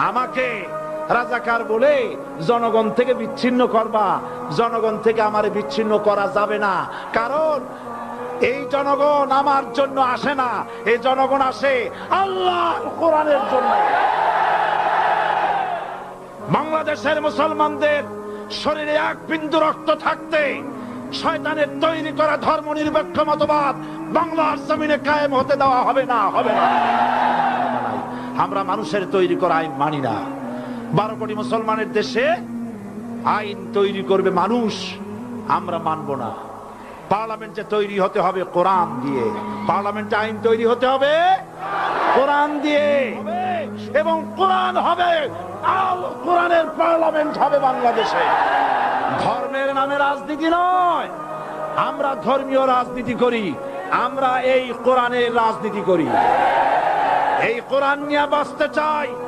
আমাকে রাজাকার বলে জনগণ থেকে বিচ্ছিন্ন করবা, জনগণ থেকে আমারে বিচ্ছিন্ন করা যাবে না। কারণ এই জনগণ আমার জন্য আসে না, এই জনগণ আসে আল্লাহর কোরআনের জন্য। বাংলাদেশের মুসলমানদের শরীরে এক বিন্দু রক্ত থাকতে শয়তানের তৈরি করা ধর্ম নিরপেক্ষ মতবাদ বাংলার জমিনে কায়েম হতে দেওয়া হবে না, হবে না। আমরা মানুষের তৈরি করা আইন মানি না। 12 কোটি মুসলমানের দেশে আইন তৈরি করবে মানুষ, আমরা মানব না। পার্লামেন্টে তৈরি হতে হবে কোরআন দিয়ে, পার্লামেন্টে আইন তৈরি হতে হবে কোরআন দিয়ে, এবং কোরআন হবে, আল কোরআনের পার্লামেন্ট হবে বাংলাদেশে। ধর্মের নামে রাজনীতি নয়, আমরা ধর্মীয় রাজনীতি করি, আমরা এই কোরআনের রাজনীতি করি। এই কোরআন নিয়ে বাঁচতে চাই।